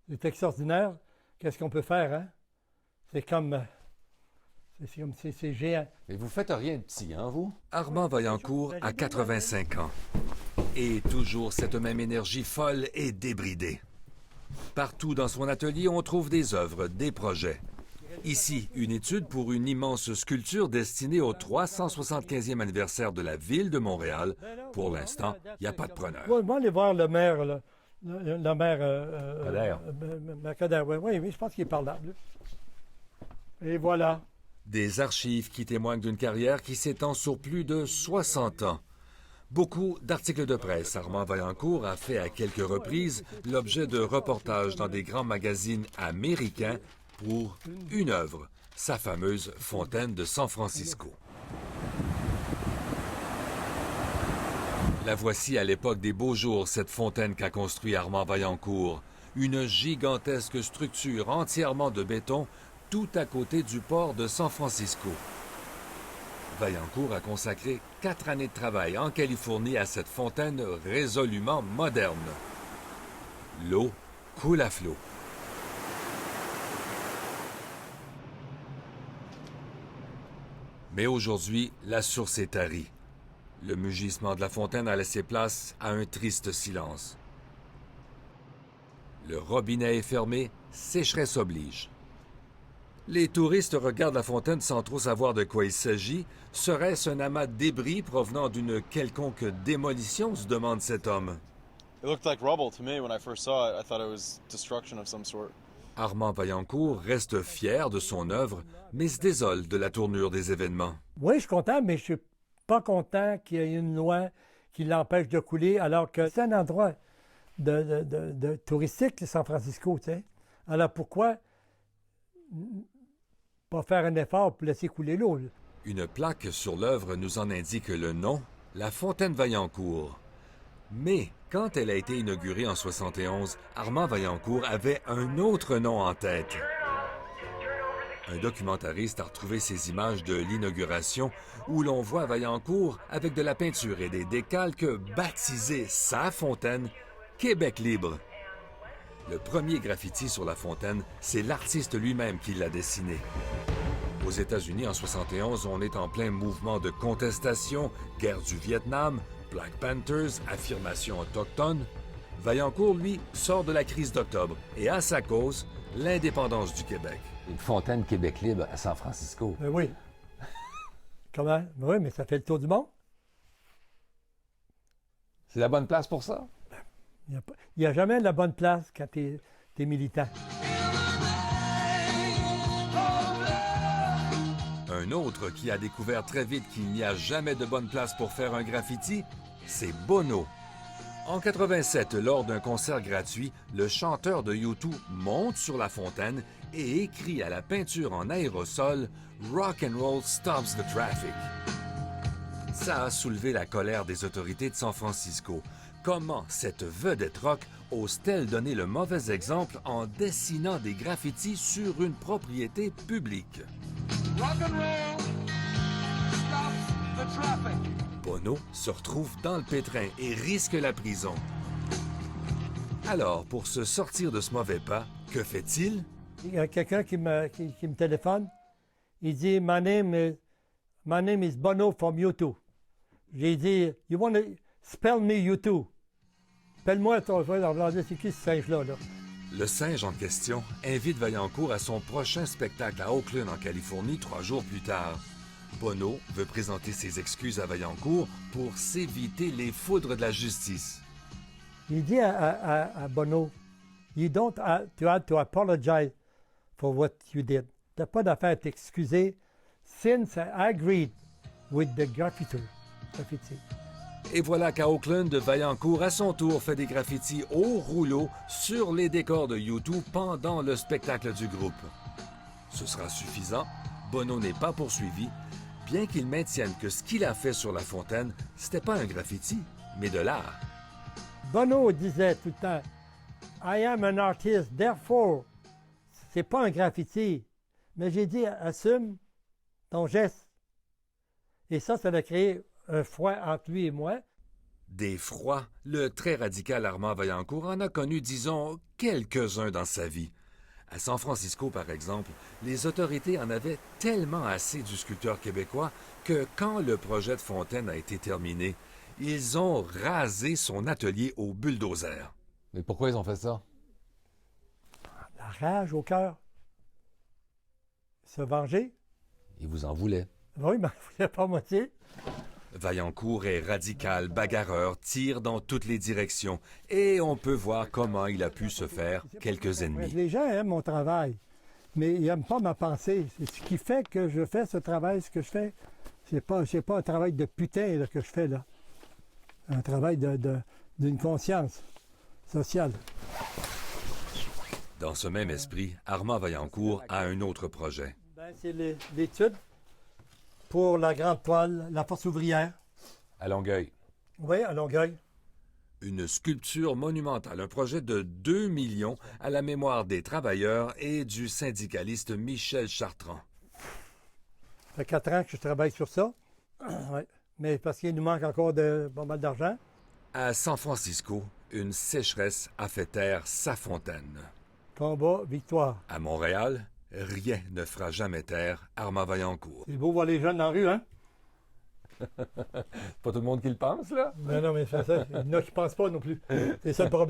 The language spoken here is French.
C'est extraordinaire. Qu'est-ce qu'on peut faire, hein? C'est comme... c'est géant. Mais vous faites rien de petit, hein, vous? Armand Vaillancourt a 85 ans. Et toujours cette même énergie folle et débridée. Partout dans son atelier, on trouve des œuvres, des projets. Ici, une étude pour une immense sculpture destinée au 375e anniversaire de la ville de Montréal. Pour l'instant, il n'y a pas de preneur. On va aller voir le maire, là. Le maire... Coderre, oui, je pense qu'il est par là. Et voilà. Des archives qui témoignent d'une carrière qui s'étend sur plus de 60 ans. Beaucoup d'articles de presse. Armand Vaillancourt a fait à quelques reprises l'objet de reportages dans des grands magazines américains pour une œuvre, sa fameuse fontaine de San Francisco. La voici à l'époque des beaux jours, cette fontaine qu'a construit Armand Vaillancourt. Une gigantesque structure entièrement de béton, tout à côté du port de San Francisco. Vaillancourt a consacré 4 années de travail en Californie à cette fontaine résolument moderne. L'eau coule à flot. Mais aujourd'hui, la source est tarie. Le mugissement de la fontaine a laissé place à un triste silence. Le robinet est fermé, sécheresse oblige. Les touristes regardent la fontaine sans trop savoir de quoi il s'agit. Serait-ce un amas de débris provenant d'une quelconque démolition, se demande cet homme. It looked like rubble to me when I first saw it. I thought it was destruction of some sort. Armand Vaillancourt reste fier de son œuvre, mais se désole de la tournure des événements. Oui, je suis content, mais je suis pas content qu'il y ait une loi qui l'empêche de couler, alors que c'est un endroit de touristique, San Francisco, tu sais. Alors pourquoi pas faire un effort pour laisser couler l'eau? Une plaque sur l'œuvre nous en indique le nom, la fontaine Vaillancourt. Mais quand elle a été inaugurée en 71, Armand Vaillancourt avait un autre nom en tête. Un documentariste a retrouvé ces images de l'inauguration où l'on voit Vaillancourt avec de la peinture et des décalques baptisé sa fontaine Québec libre. Le premier graffiti sur la fontaine, c'est l'artiste lui-même qui l'a dessiné. Aux États-Unis, en 71, on est en plein mouvement de contestation, guerre du Vietnam, Black Panthers, affirmation autochtone. Vaillancourt, lui, sort de la crise d'octobre et à sa cause, l'indépendance du Québec. Une fontaine Québec libre à San Francisco. Oui. Comment? Oui, mais ça fait le tour du monde. C'est la bonne place pour ça? Il n'y a jamais la bonne place quand tu es militant. Un autre qui a découvert très vite qu'il n'y a jamais de bonne place pour faire un graffiti, c'est Bono. En 87, lors d'un concert gratuit, le chanteur de U2 monte sur la fontaine et écrit à la peinture en aérosol « Rock and roll stops the traffic ». Ça a soulevé la colère des autorités de San Francisco. Comment cette vedette rock ose-t-elle donner le mauvais exemple en dessinant des graffitis sur une propriété publique? Bono se retrouve dans le pétrin et risque la prison. Alors, pour se sortir de ce mauvais pas, que fait-il? Il y a quelqu'un qui me téléphone. Il dit My name is Bono from U2. J'ai dit You want to spell me U2? Spelle-moi ton frère en c'est qui ce singe-là? Là? Le singe en question invite Vaillancourt à son prochain spectacle à Oakland, en Californie, 3 jours plus tard. Bono veut présenter ses excuses à Vaillancourt pour s'éviter les foudres de la justice. Il dit à Bono, You don't have to apologize for what you did. Tu n'as pas d'affaire à t'excuser since I agreed with the graffiti. Et voilà qu'à Oakland, Vaillancourt, à son tour, fait des graffitis au rouleau sur les décors de U2 pendant le spectacle du groupe. Ce sera suffisant. Bono n'est pas poursuivi, bien qu'il maintienne que ce qu'il a fait sur la fontaine, c'était pas un graffiti, mais de l'art. Bono disait tout le temps, I am an artist, therefore, c'est pas un graffiti. Mais j'ai dit, assume ton geste. Et ça a créé un froid entre lui et moi. Des froids, le très radical Armand Vaillancourt en a connu, disons, quelques-uns dans sa vie. À San Francisco, par exemple, les autorités en avaient tellement assez du sculpteur québécois que quand le projet de fontaine a été terminé, ils ont rasé son atelier au bulldozer. Mais pourquoi ils ont fait ça? La rage au cœur. Se venger. Ils vous en voulaient. Oui, mais il ne voulait pas moitié. Vaillancourt est radical, bagarreur, tire dans toutes les directions, et on peut voir comment il a pu se faire quelques ennemis. Les gens aiment mon travail, mais ils n'aiment pas ma pensée. C'est ce qui fait que je fais ce travail, ce que je fais. C'est pas un travail de putain là, que je fais là. Un travail d'une conscience sociale. Dans ce même esprit, Armand Vaillancourt a un autre projet. C'est l'étude pour la grande toile, la force ouvrière. À Longueuil. Oui, à Longueuil. Une sculpture monumentale, un projet de 2 millions à la mémoire des travailleurs et du syndicaliste Michel Chartrand. Ça fait 4 ans que je travaille sur ça. Oui. Mais parce qu'il nous manque encore pas mal d'argent. À San Francisco, une sécheresse a fait taire sa fontaine. Combat, victoire. À Montréal, rien ne fera jamais taire Armand Vaillancourt. C'est beau voir les jeunes dans la rue, hein? Pas tout le monde qui le pense, là? Mais non, mais ça, il y en a qui ne pensent pas non plus. C'est ça le problème.